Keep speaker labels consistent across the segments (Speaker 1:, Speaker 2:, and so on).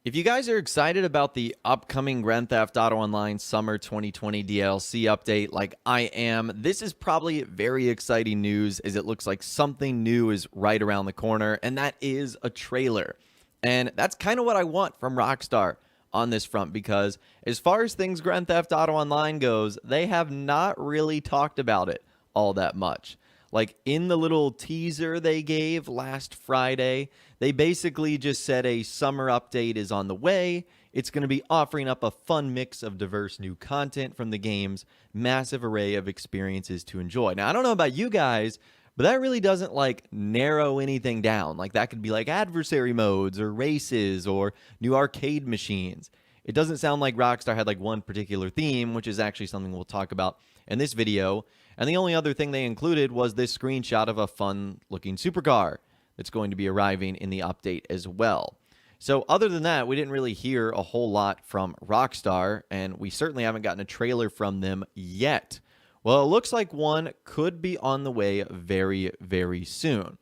Speaker 1: If you guys are excited about the upcoming Grand Theft Auto Online Summer 2020 DLC update like I am, this is probably very exciting news as it looks like something new is right around the corner, and that is a trailer. And that's kind of what I want from Rockstar on this front because as far as things Grand Theft Auto Online goes, they have not really talked about it all that much. Like in the little teaser they gave last Friday, they basically just said a summer update is on the way. It's going to be offering up a fun mix of diverse new content from the game's massive array of experiences to enjoy. Now, I don't know about you guys, but that really doesn't like narrow anything down. Like that could be like adversary modes or races or new arcade machines. It doesn't sound like Rockstar had like one particular theme, which is actually something we'll talk about in this video. And the only other thing they included was this screenshot of a fun-looking supercar that's going to be arriving in the update as well. So other than that, we didn't really hear a whole lot from Rockstar, and we certainly haven't gotten a trailer from them yet. Well, it looks like one could be on the way very, very soon.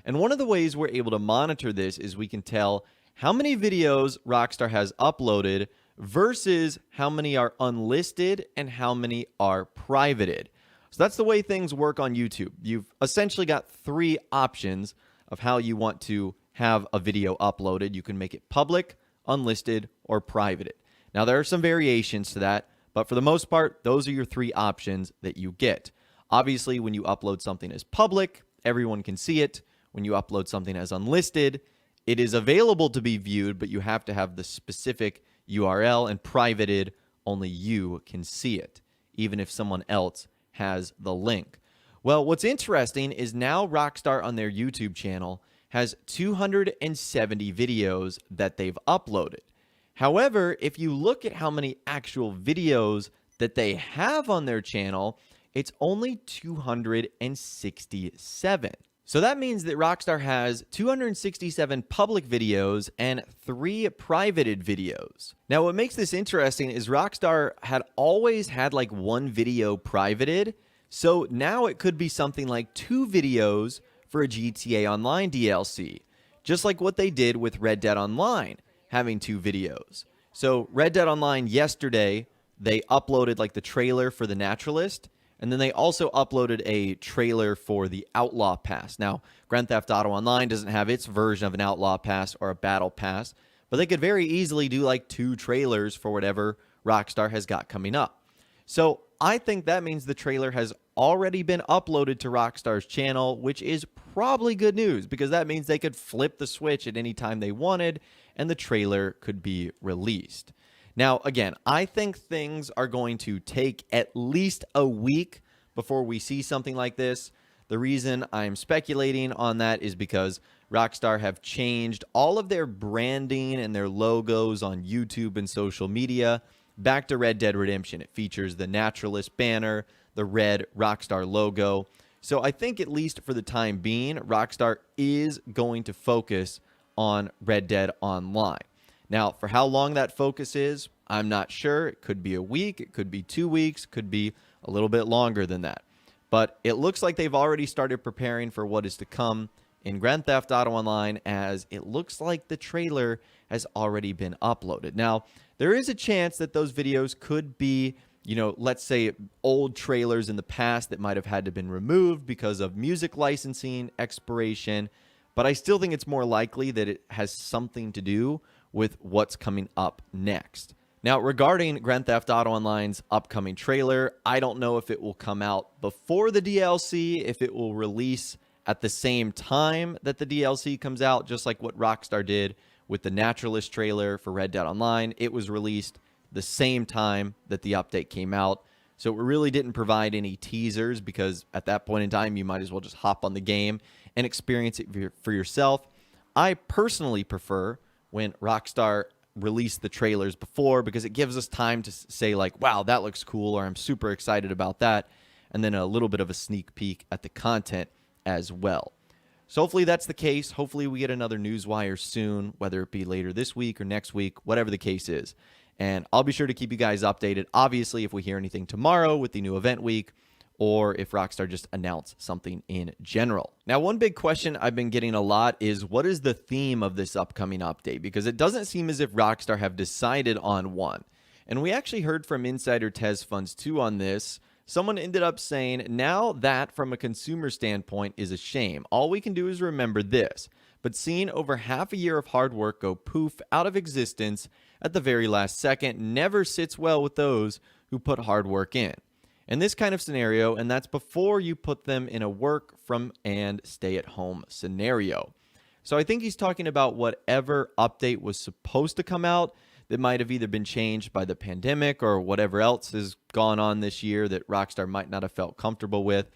Speaker 1: And one of the ways we're able to monitor this is we can tell how many videos Rockstar has uploaded versus how many are unlisted and how many are privated. So that's the way things work on YouTube. You've essentially got three options of how you want to have a video uploaded. You can make it public, unlisted, or privated. Now, there are some variations to that, but for the most part, those are your three options that you get. Obviously, when you upload something as public, everyone can see it. When you upload something as unlisted, it is available to be viewed, but you have to have the specific URL, and privated, only you can see it, even if someone else has the link. Well, what's interesting is now Rockstar on their YouTube channel has 270 videos that they've uploaded. However, if you look at how many actual videos that they have on their channel, it's only 267. So that means that Rockstar has 267 public videos and 3 privated videos. Now, what makes this interesting is Rockstar had always had like one video privated, so now it could be something like 2 videos for a GTA Online DLC, just like what they did with Red Dead Online, having 2 videos. So Red Dead Online yesterday, they uploaded like the trailer for the Naturalist, and then they also uploaded a trailer for the Outlaw Pass. Now, Grand Theft Auto Online doesn't have its version of an Outlaw Pass or a Battle Pass, but they could very easily do like 2 trailers for whatever Rockstar has got coming up. So I think that means the trailer has already been uploaded to Rockstar's channel, which is probably good news because that means they could flip the switch at any time they wanted and the trailer could be released. Now, again, I think things are going to take at least a week before we see something like this. The reason I'm speculating on that is because Rockstar have changed all of their branding and their logos on YouTube and social media back to Red Dead Redemption. It features the Naturalist banner, the red Rockstar logo. So I think at least for the time being, Rockstar is going to focus on Red Dead Online. Now, for how long that focus is, I'm not sure. It could be a week, it could be 2 weeks, could be a little bit longer than that. But it looks like they've already started preparing for what is to come in Grand Theft Auto Online, as it looks like the trailer has already been uploaded. Now, there is a chance that those videos could be, let's say old trailers in the past that might have had to been removed because of music licensing expiration, but I still think it's more likely that it has something to do with what's coming up next. Now, regarding Grand Theft Auto Online's upcoming trailer, I don't know if it will come out before the DLC, if it will release at the same time that the DLC comes out, just like what Rockstar did with the Naturalist trailer for Red Dead Online. It was released the same time that the update came out, so it really didn't provide any teasers because at that point in time, you might as well just hop on the game and experience it for yourself. I personally prefer when Rockstar released the trailers before because it gives us time to say like, wow, that looks cool, or I'm super excited about that, and then a little bit of a sneak peek at the content as well. So hopefully that's the case. Hopefully we get another newswire soon, whether it be later this week or next week, whatever the case is. And I'll be sure to keep you guys updated. Obviously, if we hear anything tomorrow with the new event week, or if Rockstar just announced something in general. Now, one big question I've been getting a lot is, what is the theme of this upcoming update? Because it doesn't seem as if Rockstar have decided on one. And we actually heard from insider TezFunds2 on this. Someone ended up saying, now that from a consumer standpoint is a shame. All we can do is remember this. But seeing over half a year of hard work go poof out of existence at the very last second never sits well with those who put hard work in. In this kind of scenario, and that's before you put them in a work from and stay at home scenario. So I think he's talking about whatever update was supposed to come out that might have either been changed by the pandemic or whatever else has gone on this year that Rockstar might not have felt comfortable with.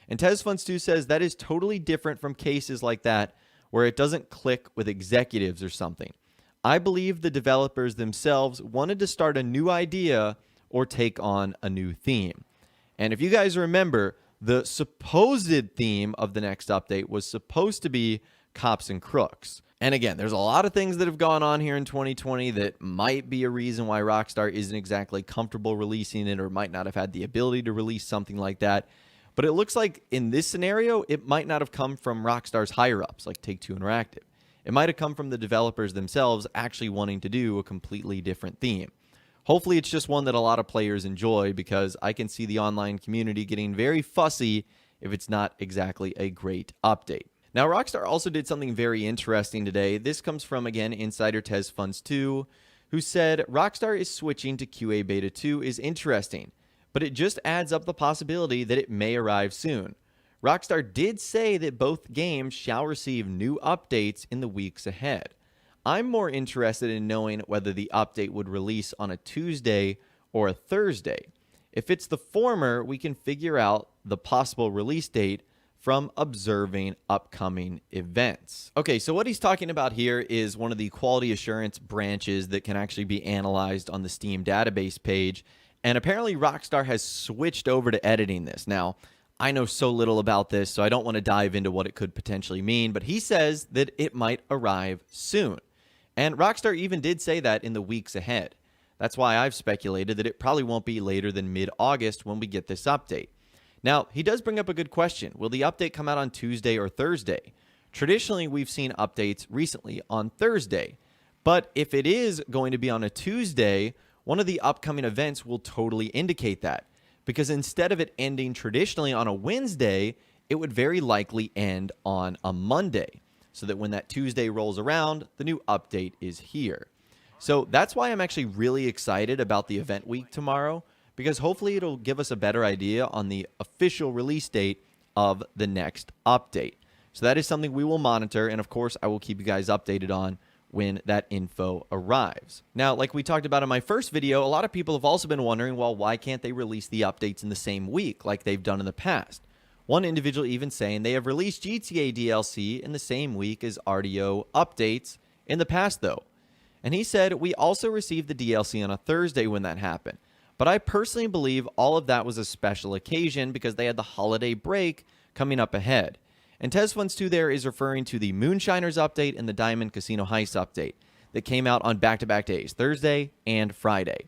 Speaker 1: And TezFunds2 says that is totally different from cases like that where it doesn't click with executives or something. I believe the developers themselves wanted to start a new idea or take on a new theme. And if you guys remember, the supposed theme of the next update was supposed to be cops and crooks. And again, there's a lot of things that have gone on here in 2020 that might be a reason why Rockstar isn't exactly comfortable releasing it or might not have had the ability to release something like that. But it looks like in this scenario, it might not have come from Rockstar's higher-ups like Take-Two Interactive. It might have come from the developers themselves actually wanting to do a completely different theme. Hopefully it's just one that a lot of players enjoy, because I can see the online community getting very fussy if it's not exactly a great update. Now, Rockstar also did something very interesting today. This comes from, again, insider TezFunds2, who said, Rockstar is switching to QA Beta 2 is interesting, but it just adds up the possibility that it may arrive soon. Rockstar did say that both games shall receive new updates in the weeks ahead. I'm more interested in knowing whether the update would release on a Tuesday or a Thursday. If it's the former, we can figure out the possible release date from observing upcoming events. Okay, so what he's talking about here is one of the quality assurance branches that can actually be analyzed on the Steam database page. And apparently Rockstar has switched over to editing this. Now, I know so little about this, so I don't want to dive into what it could potentially mean, but he says that it might arrive soon. And Rockstar even did say that in the weeks ahead. That's why I've speculated that it probably won't be later than mid-August when we get this update. Now, he does bring up a good question. Will the update come out on Tuesday or Thursday? Traditionally, we've seen updates recently on Thursday. But if it is going to be on a Tuesday, one of the upcoming events will totally indicate that. Because instead of it ending traditionally on a Wednesday, it would very likely end on a Monday, so that when that Tuesday rolls around, the new update is here. So that's why I'm actually really excited about the event week tomorrow, because hopefully it'll give us a better idea on the official release date of the next update. So that is something we will monitor, and of course I will keep you guys updated on when that info arrives. Now, like we talked about in my first video, a lot of people have also been wondering, well, why can't they release the updates in the same week like they've done in the past? One individual even saying they have released GTA DLC in the same week as RDO updates in the past, though. And he said, we also received the DLC on a Thursday when that happened. But I personally believe all of that was a special occasion because they had the holiday break coming up ahead. And TezFunds2 there is referring to the Moonshiners update and the Diamond Casino Heist update that came out on back-to-back days, Thursday and Friday.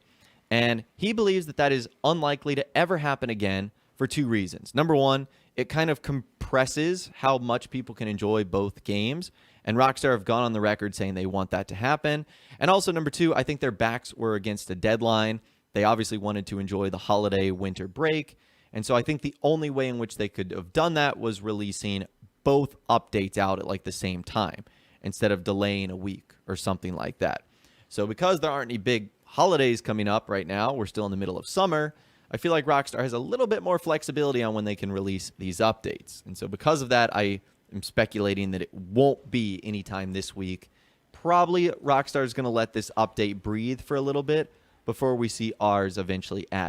Speaker 1: And he believes that that is unlikely to ever happen again for two reasons. Number one, it kind of compresses how much people can enjoy both games, and Rockstar have gone on the record saying they want that to happen. And also, number two, I think their backs were against a deadline. They obviously wanted to enjoy the holiday winter break, and so I think the only way in which they could have done that was releasing both updates out at like the same time instead of delaying a week or something like that. So because there aren't any big holidays coming up right now, we're still in the middle of summer, I feel like Rockstar has a little bit more flexibility on when they can release these updates. And so because of that, I am speculating that it won't be anytime this week. Probably Rockstar is going to let this update breathe for a little bit before we see ours eventually added.